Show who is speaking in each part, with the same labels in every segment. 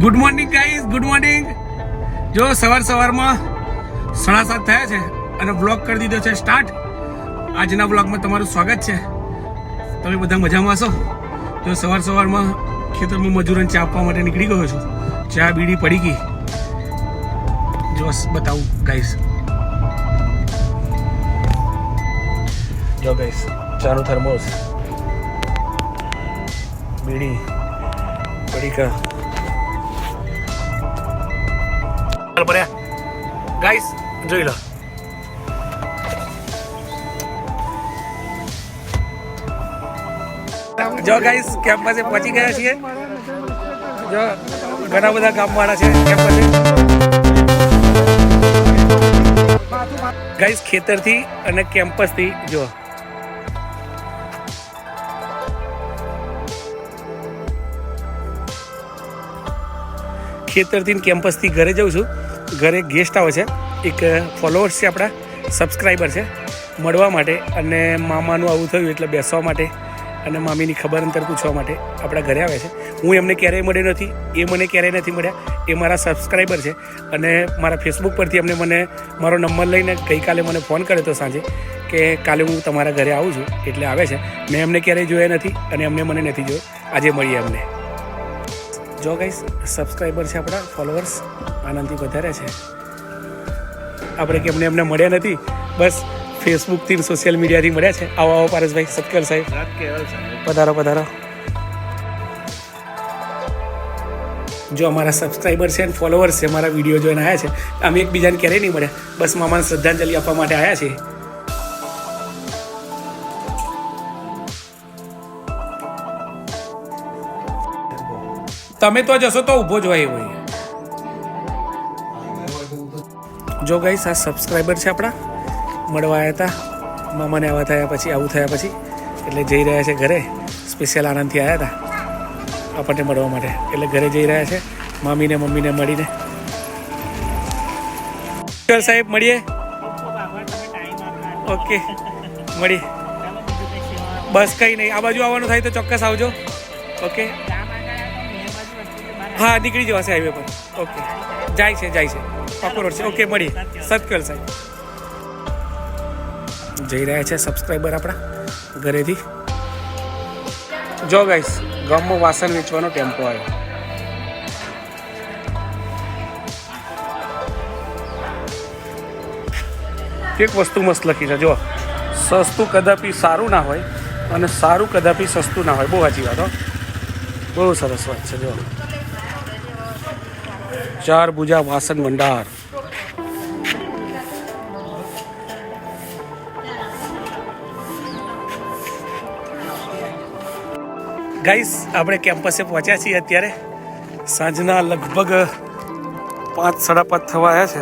Speaker 1: Good morning guys, good morning. જો સવારમાં 7:30 થયા છે અને વ્લોગ કરી દીધો છે સ્ટાર્ટ. આજના વ્લોગમાં તમારું સ્વાગત છે. તમે બધા મજામાં હશો? જો સવારમાં ખેતરમાં મજૂરોને ચા આપવા માટે નીકળી ગયો છું. ચા બીડી પડી ગઈ. જો બતાવું ગાઈઝ. જો ગાઈઝ, ચાનું થર્મોસ, બીડી પડીકા ભર્યા. ગાઈસ જોઈ લો. જો ગાઈસ કેમ્પસે પહોંચી ગયા છીએ. જો ઘણા બધા કામવાળા છે કેમ્પસે. ગાઈસ ખેતરથી અને કેમ્પસથી જો ખેતરથી કેમ્પસથી ઘરે જાઉં છું. ઘરે ગેસ્ટ આવે છે, એક ફોલોઅર્સ છે, આપણા સબસ્ક્રાઈબર છે, મળવા માટે અને મામાનું આવું થયું એટલે બેસવા માટે અને મામીની ખબર અંતર પૂછવા માટે આપણા ઘરે આવે છે. હું એમને ક્યારેય મળ્યો નથી, એ મને ક્યારેય નથી મળ્યા. એ મારા સબસ્ક્રાઈબર છે અને મારા ફેસબુક પરથી એમને મને મારો નંબર લઈને ગઈકાલે મને ફોન કર્યો હતો સાંજે કે કાલે હું તમારા ઘરે આવું છું, એટલે આવે છે. મેં એમને ક્યારેય જોયા નથી અને એમને મને નથી જોયો. આજે મળીએ એમને. જો ગાઈસ સબસ્ક્રાઈબર છે, આપણા ફોલોઅર્સ આનંદથી વધારે છે. આપણે કે એમને મળ્યા નથી, બસ ફેસબુકથી સોશિયલ મીડિયાથી મળ્યા છે. આવો પારસભાઈ, સત્કર સાહેબ, પધારો. જો અમારા સબસ્ક્રાઈબર છે અને ફોલોઅર્સ છે, મારા વિડીયો જોઈને આવ્યા છે. અમે એકબીજાને ક્યારેય નહીં મળ્યા, બસ મામાને શ્રદ્ધાંજલિ આપવા માટે આવ્યા છીએ. તમે તો જશો તો ઊભો જ હોય એવું. જો ગાઈસ આ સબસ્ક્રાઈબર છે આપણા, મળવા આવ્યા હતા. મામાને આવું થયા પછી એટલે જઈ રહ્યા છે ઘરે. સ્પેશિયલ આનંદથી આવ્યા હતા આપણને મળવા માટે, એટલે ઘરે જઈ રહ્યા છે મામીને મમ્મીને મળીને. સાહેબ મળીએ. ઓકે મળીએ. બસ કંઈ નહીં, આ બાજુ આવવાનું થાય તો ચોક્કસ આવજો. ઓકે હા, નીકળી જવાશે હાઈવે પર. ઓકે જાય છે પાકો રોડ છે. ઓકે મળીએ. સત્કર સાહેબ જઈ રહ્યા છે સબસ્ક્રાઈબર આપણા ઘરેથી. જો ગાઈસ ગામમાં વાસણ વેચવાનો ટેમ્પો આવ્યો. એક વસ્તુ મસ્ત લખી છે. જો સસ્તું કદાપી સારું ના હોય અને સારું કદાપી સસ્તું ના હોય. બહુ સાચી વાત હો, બહુ સરસ વાત છે. જો 4 ભુજા વાસણ ભંડાર. ગાઈસ આપણે કેમ્પસે પહોંચ્યા છીએ અત્યારે. સાંજના લગભગ 5-5:30 થવા આવ્યા છે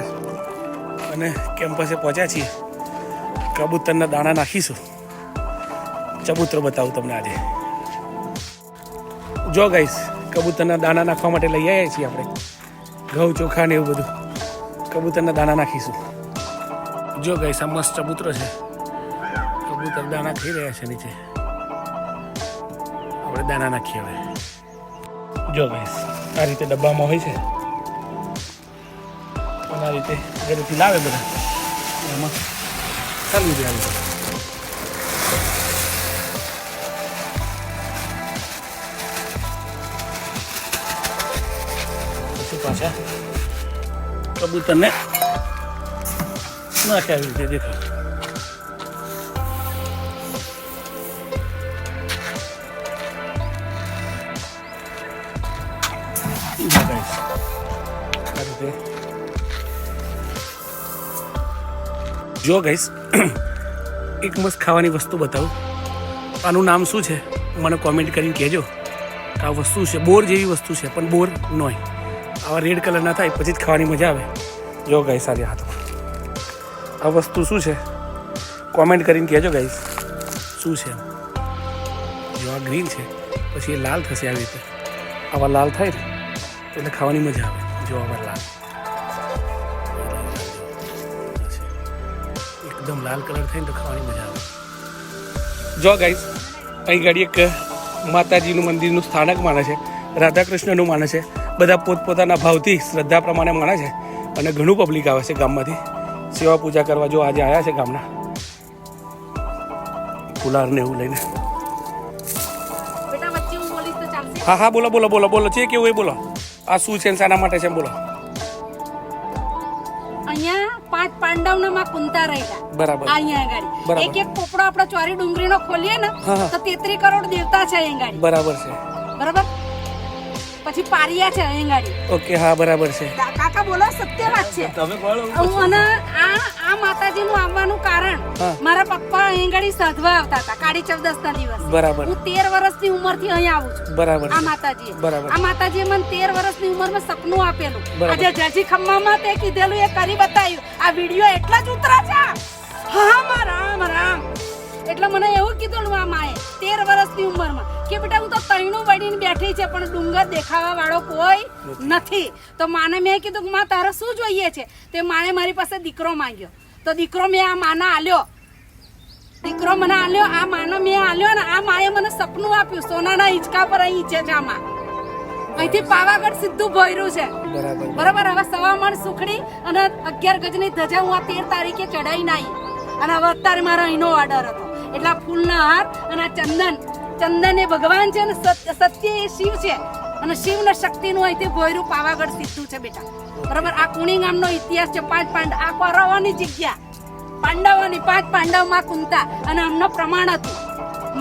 Speaker 1: અને કેમ્પસે પહોંચ્યા છીએ. કબૂતરના દાણા નાખીશું. ચબૂતરો બતાવું તમને આજે. જો ગાઈસ કબૂતરના દાણા નાખવા માટે લઈ આવ્યા છીએ આપણે. ઘઉં ચોખા ને એવું બધું કબૂતરના દાણા નાખીશું. જો ગાઈસ આ મસ્ત ચબૂતરો છે. કબૂતર દાણા ખાઈ રહ્યા છે નીચે. આપણે દાણા નાખીએ હવે. જો ગાઈસ આ રીતે ડબ્બામાં હોય છે અને આ રીતે ઘરેથી લાવે બધા. એમાં ચાલુ છે આવી. પાછા કબૂતરને નાખે આવી રીતે. દેખો જો ગાઈસ એક મસ્ત ખાવાની વસ્તુ બતાવું. આનું નામ શું છે મને કોમેન્ટ કરીને કહેજો. આ વસ્તુ છે બોર જેવી વસ્તુ છે, પણ બોર ન હોય. આવા રેડ કલર ના થાય પછી જ ખાવાની મજા આવે. જો ગાઈસ સારી હાથમાં આ વસ્તુ શું છે કોમેન્ટ કરીને કહેજો ગાઈસ શું છે. જો આ ગ્રીન છે, પછી એ લાલ થશે આવી રીતે. આવા લાલ થાય ને એટલે ખાવાની મજા આવે. જો આવા લાલ, એકદમ લાલ કલર થાય ને તો ખાવાની મજા આવે. જો ગાઈસ અહીં ગાડી એક માતાજીનું મંદિરનું સ્થાનક માને છે, રાધા કૃષ્ણનું માને છે બધા પોતપોતાના ભાવથી શ્રદ્ધા પ્રમાણે માને છે અને ઘણું પબ્લિક આવે છે ગામમાંથી સેવા પૂજા કરવા. જો આજે આવ્યા છે ગામના ફુલાર ને એવું લઈને. હા હા બોલો બોલો બોલો બોલો છે કેવું એ બોલો. આ શું છે શાના માટે છે બોલો.
Speaker 2: અહીંયા 5 પાંડવના માં કુંતા રહ્યા.
Speaker 1: બરાબર.
Speaker 2: અહીંયા ગાડી એક એક પોપડો આપણે ચોરી ડુંગરીનો ખોલીએ ને તો 33 કરોડ દેવતા છે અહીંયા ગાડી.
Speaker 1: બરાબર છે.
Speaker 2: બરાબર. પછી પારિયા છે અહીંયા ગાડી.
Speaker 1: ઓકે હા બરાબર છે.
Speaker 2: કાકા બોલો સત્ય વાત છે. તમે બોલો. અને આ માતાજીનું આવવાનું કારણ મારા પપ્પા અહીંયા ગાડી સાધવા આવતા હતા કાળી ચૌદસના દિવસ.
Speaker 1: બરાબર.
Speaker 2: હું 13 વર્ષની ઉંમરથી અહીંયા આવું છું.
Speaker 1: બરાબર.
Speaker 2: આ માતાજી.
Speaker 1: બરાબર.
Speaker 2: આ માતાજીએ મને 13 વર્ષની ઉંમરમાં સપનું આપેલું. આજે જજી ખમ્મામાં તે કીધેલું એ કરી બતાવ્યું. આ વિડિયો એટલા જ ઉતરા છે. હા રામ રામ. એટલે મને એવું કીધું આ માએ 13 વર્ષની ઉંમરમાં કે બેટા હું તો તૈણું વળીને બેઠી છે પણ ડુંગર દેખાવા વાળો કોઈ નથી. તો માને મેં કીધું કે માં તારે શું જોઈએ છે? તે માને મારી પાસે દીકરો માંગ્યો. તો દીકરો મેં આ માને આલ્યો. દીકરો મને આલ્યો. આ માનો મેં આલ્યો ને આ માએ મને સપનું આપ્યું સોનાના હિંચકા પર અહીં છે જામાં. અહીંથી પાવાગઢ સીધું ભર્યું છે. બરાબર. હવે 1.5 મણ સુખડી અને 11 ગજની ધજા હું આ 13 તારીખે ચડાઈને આવી. અને હવે અત્યારે મારો અહીંનો ઓર્ડર હતો એટલે ફૂલના હાર અને આ ચંદન એ ભગવાન છે અને સત્ય એ શિવ છે અને શિવ ને શક્તિ નું અહીંથી ભોયરું પાવાગઢ સીધું છે બેટા. બરાબર. આ કુણી ગામનો ઇતિહાસ છે. 5 પાંડવ આ કૌરવોની જગ્યા પાંડવોની 5 પાંડવ માં કુંતા અને અમનો પ્રમાણ હતું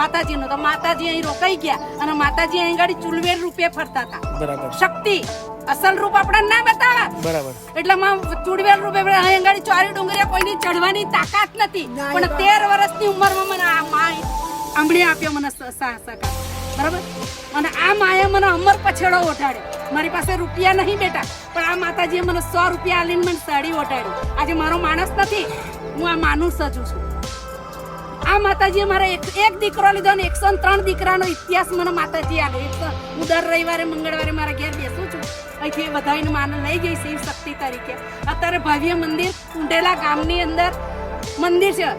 Speaker 2: માતાજીનું. તો માતાજી અહીં રોકાઈ ગયા અને માતાજી અહીં ગાડી ચુલવેર રૂપે ફરતા હતા. બરાબર. શક્તિ અસલ રૂપ આપણે ના બતાવે. બરાબર. એટલે માં ચુડવેલ રૂપે અહીં ગાડી ચોરી ડુંગરિયા કોઈની ચડવાની તાકાત નથી પણ 13 વર્ષની ઉંમરમાં મને આ માય આંબળી આપ્યો મને સહકાર. બરાબર. અને આ માએ મને અમર પછેડો ઓઢાડ્યો. મારી પાસે રૂપિયા નહીં બેટા પણ આ માતાજીએ મને 100 રૂપિયા આલીને મને સાડી ઓઢાડ્યું. આજે મારો માણસ નથી હું આ માનું સજુ છું. આ માતાજીએ મારા એક દીકરો લીધો ને 103 દીકરાનો ઇતિહાસ મને માતાજી આપ્યો. હું દર રવિવારે મંગળવારે મારા ઘેર બેસું છું. અહીંથી બધાને માને લઈ ગઈ શિવ શક્તિ તરીકે. અત્યારે ભવ્ય મંદિર કુંડેલા ગામની અંદર મંદિર છે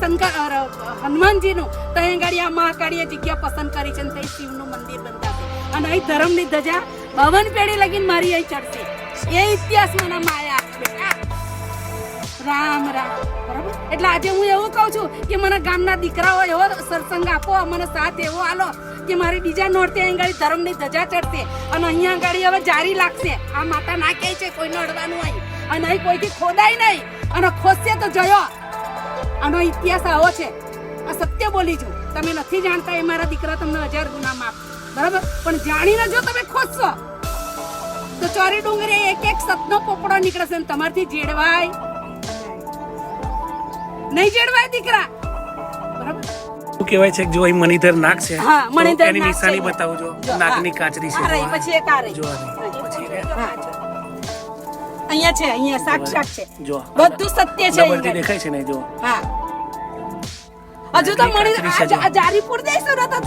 Speaker 2: શંકર હનુમાનજીનું. તો અહીં ગાડી આ મહાકાળીએ જગ્યા પસંદ કરી છે ને શિવનું મંદિર બંધાશે અને અહીં ધર્મની ધજા 52 પેઢી લગીને મારી અહીં ચડશે. એ ઇતિહાસ મને માયા રામ રામ. બરાબર. એટલે આજે હું એવું કહું છું કે મને ગામના દીકરાઓ એવો સત્સંગ આપો મને સાથ એવો આલો કે મારી બીજા નોરતે અહીં ગાડી ધર્મની ધજા ચડશે અને અહીંયા ગાડી હવે જારી લાગશે. આ માતા ના કહે છે કોઈને અડવાનું અહીં અને અહીં કોઈથી ખોદાય નહીં અને ખોદશે તો જયો. આનો ઇતિહાસ આવો છે. આ સત્ય બોલી છું. તમે નથી જાણતા એ મારા દીકરા તમને 1000 ગુના માફ. બરાબર. પણ જાણીને જો તમે ખોદશો તો ચોરી ડુંગરી એક સતનો પોપડો નીકળશે ને તમારથી જેડવાય નહીં જેડવાય દીકરા. બરાબર.
Speaker 1: શું કહેવાય છે જો અહીં મણિધર નાગ છે.
Speaker 2: હા મણિધર
Speaker 1: એની નિશાની બતાવો જો. નાગની કાચરી છે.
Speaker 2: પછી એક આ રહી.
Speaker 1: જો
Speaker 2: અહીંયા છે. અહીંયા સાક્ષાત છે. જો બધું સત્ય છે.
Speaker 1: બધી દેખાય છે ને જો.
Speaker 2: હા હજુ તો મણી આ જારીપુર જઈશું ને તો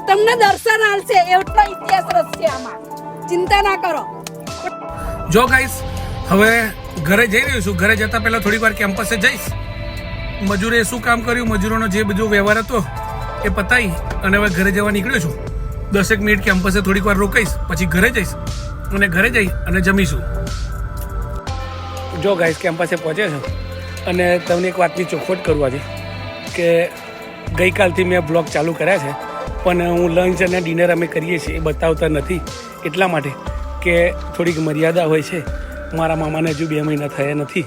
Speaker 2: તમને દર્શન આલશે. એટલો ઇતિહાસ રચશે આમાં. ચિંતા ના કરો.
Speaker 1: જો ગાઈસ હવે ઘરે જઈ રહ્યો છું. ઘરે જતા પહેલા થોડી વાર કેમ્પસે જઈશ. મજૂરે શું કામ કર્યું મજૂરોનો જે બધો વ્યવહાર હતો એ પતાવી અને હવે ઘરે જવા નીકળ્યો છું. 10 મિનિટ કેમ્પસે થોડીક વાર રોકાઈશ પછી ઘરે જઈશ અને ઘરે જઈ અને જમીશું. જો ગાઈસ કેમ્પસે પહોંચ્યા છો અને તમને એક વાતની ચોખવટ કરવા છે કે ગઈકાલથી મેં બ્લોગ ચાલુ કર્યા છે પણ હું લંચ અને ડિનર અમે કરીએ છીએ એ બતાવતા નથી એટલા માટે કે થોડીક મર્યાદા હોય છે. મારા મામાને હજુ 2 મહિના થયા નથી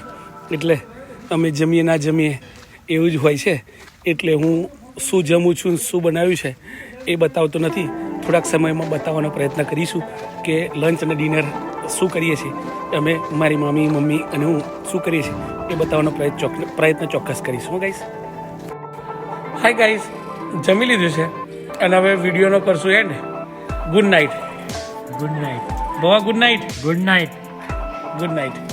Speaker 1: એટલે અમે જમીએ ના જમીએ એવું જ હોય છે. એટલે હું શું જમું છું શું બનાવ્યું છે એ બતાવતો નથી. થોડાક સમયમાં બતાવવાનો પ્રયત્ન કરીશું કે લંચ અને ડિનર શું કરીએ છીએ અમે મારી મામી મમ્મી અને હું શું કરીએ છીએ એ બતાવવાનો પ્રયત્ન ચોક્કસ કરીશું. ગાઈસ હાય ગાઈસ જમી લીધું છે અને હવે વિડીયોનો કરશું end. Good night. Good night. બવા good night. Good night. Good night.